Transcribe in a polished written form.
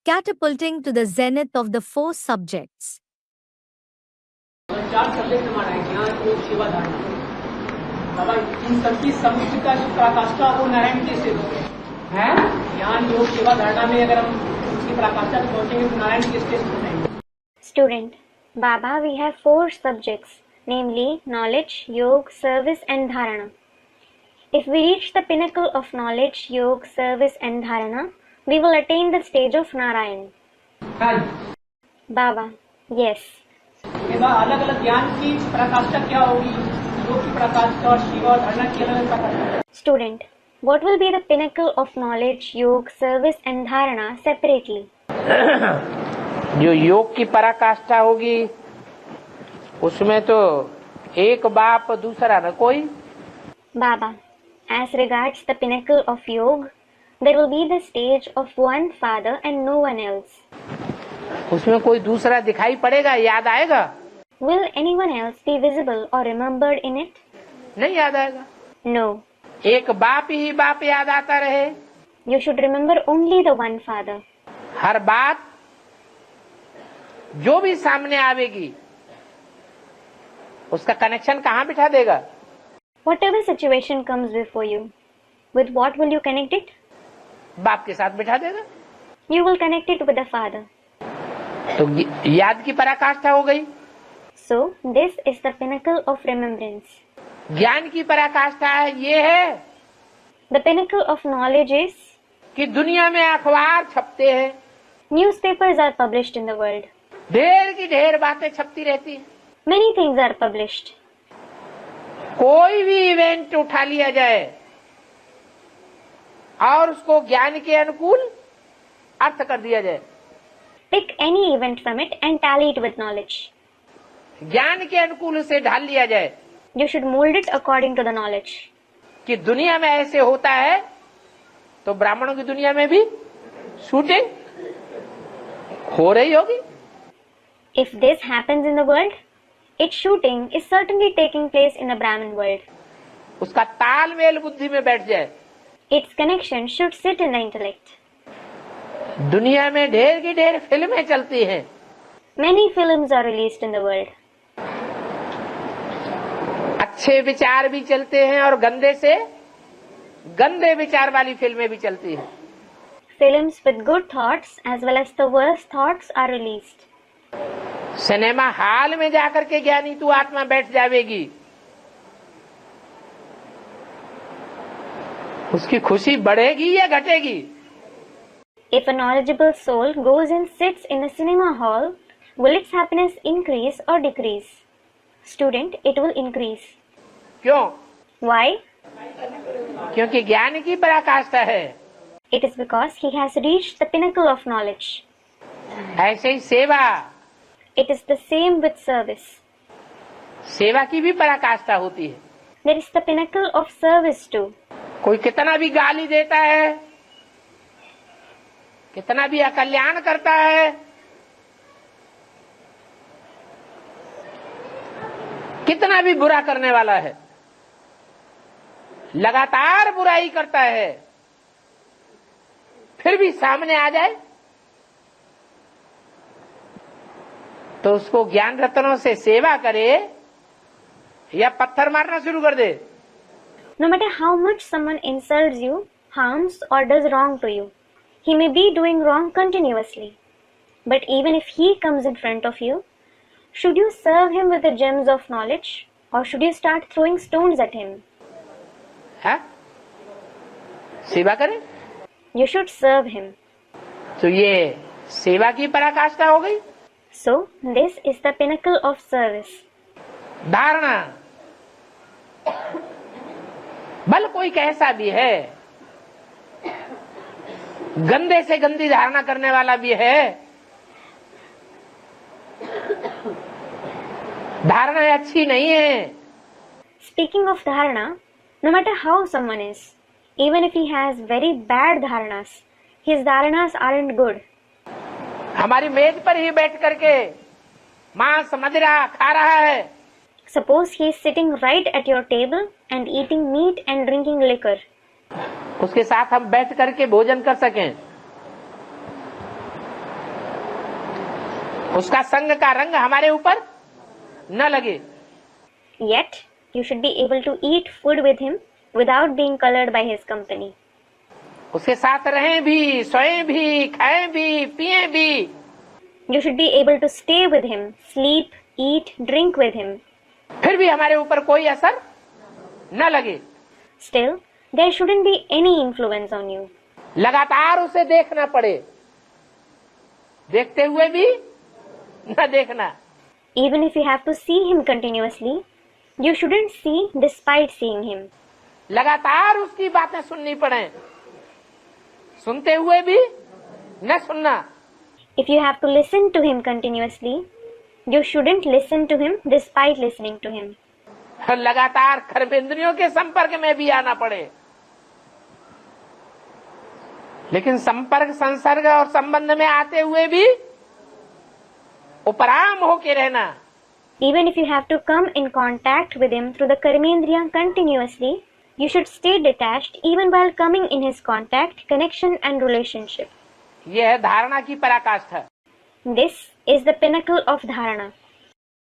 catapulting to the zenith of the 4 subjects. 4 subject हमारा है, ज्ञान, योग, सेवा, धारणा। बाबा इन सबकी समुचित पराकाष्ठा वो नारायण के स्टेज है। ज्ञान, योग, सेवा, धारणा में अगर हम उसकी पराकाष्ठा तक पहुंचेंगे तो नारायण के स्टेज पर जाएंगे। Student, Baba, we have 4 subjects, namely knowledge, yog, service and dharana. If we reach the pinnacle of knowledge, yog, service and dharana, we will attain the stage of Narayan. Baba, yes. अलग अलग ज्ञान की पराकाष्ठा क्या होगी, योग की पराकाष्ठा और शिवा और धारणा की अलग अलग पराकाष्ठा। Student, what will be the pinnacle of knowledge, yog, service and dharana separately? जो योग की पराकाष्ठा होगी उसमें तो एक बाप दूसरा न कोई। Baba, as regards the pinnacle of yog, there will be the stage of one father and no one else. उसमें कोई दूसरा दिखाई पड़ेगा, याद आएगा? Will anyone else be visible or remembered in it? नहीं याद आएगा। No. एक बाप ही बाप याद आता रहे। You should remember only the one father. हर बात जो भी सामने आवेगी उसका कनेक्शन कहाँ बिठा देगा? Whatever situation comes before you, with what will you connect it? बाप के साथ बिठा देगा। You will connect it with the father. तो याद की पराकाष्ठा हो गई। So, this is the pinnacle of remembrance. ज्ञान की पराकाष्ठा ये है The pinnacle of knowledge is कि दुनिया में अखबार छपते हैं, newspapers are published in the world. ढेर की ढेर बातें छपती रहती हैं। Many things are published. कोई भी इवेंट उठा लिया जाए और उसको ज्ञान के अनुकूल अर्थ कर दिया जाए। Pick any event from it and tally it with knowledge. ज्ञान के अनुकूल उसे ढाल लिया जाए। You should mold it according to the knowledge. कि दुनिया में ऐसे होता है तो ब्राह्मणों की दुनिया में भी शूटिंग हो रही होगी। If this happens in the world, its shooting is certainly taking place in the Brahmin world. उसका तालमेल बुद्धि में बैठ जाए। Its connection should sit in the intellect. दुनिया में ढेर की ढेर फिल्में चलती हैं। Many films are released in the world. अच्छे विचार भी चलते हैं और गंदे से गंदे विचार वाली फिल्में भी चलती हैं। Films with good thoughts as well as the worst thoughts are released. Cinema hall में जाकर के ज्ञानी तू आत्मा बैठ जावेगी, उसकी खुशी बढ़ेगी या घटेगी? If a knowledgeable soul goes and sits in a cinema hall, will its happiness increase or decrease? Student, it will increase. क्यों? Why? क्योंकि ज्ञान की पराकाष्ठा है। It is because he has reached the pinnacle of knowledge. ऐसे ही सेवा, It is the same with service. सेवा की भी पराकाष्ठा होती है। There is the pinnacle of service too. कोई कितना भी गाली देता है, कितना भी अकल्याण करता है, कितना भी बुरा करने वाला है, लगातार बुराई करता है, फिर भी सामने आ जाए तो उसको ज्ञान रत्नों से सेवा करे या पत्थर मारना शुरू कर दे। No matter how much someone insults you, harms or does wrong to you, he may be doing wrong continuously. But even if he comes in front of you, should you serve him with the gems of knowledge or should you start throwing stones at him? है? सेवा करें? You should serve him. तो ये सेवा की पराकाष्ठा हो गई। So, this is the pinnacle of service. धारणा, बल कोई कैसा भी है, गंदे से गंदी धारणा करने वाला भी है, धारणा अच्छी नहीं है। Speaking of dharana, no matter how someone is, even if he has very bad dharanas, his dharanas aren't good. हमारी मेज पर ही बैठ करके मांस मदिरा खा रहा है। Suppose he is sitting right at your table and eating meat and drinking liquor. उसके साथ हम बैठ करके भोजन कर सकें, उसका संग का रंग हमारे ऊपर न लगे। Yet, you should be able to eat food with him without being colored by his company. उसके साथ रहें भी, सोएं भी, खाएं भी, पिएं भी। You should be able to stay with him, sleep, eat, drink with him. फिर भी हमारे ऊपर कोई असर न लगे। Still, there shouldn't be any influence on you. लगातार उसे देखना पड़े, देखते हुए भी न देखना। Even if you have to see him continuously, you shouldn't see despite seeing him. लगातार उसकी बातें सुननी पड़े, सुनते हुए भी न सुनना। If you have to listen to him continuously, you shouldn't listen to him despite listening to him. लगातार कर्मेंद्रियों के संपर्क में भी आना पड़े, लेकिन संपर्क, संसर्ग और संबंध में आते हुए भी उपराम होके रहना। Even if you have to come in contact with him through the Karmendriya continuously, you should stay detached even while coming in his contact, connection and relationship. यह है धारणा की पराकाष्ठा। This is the pinnacle of dharana.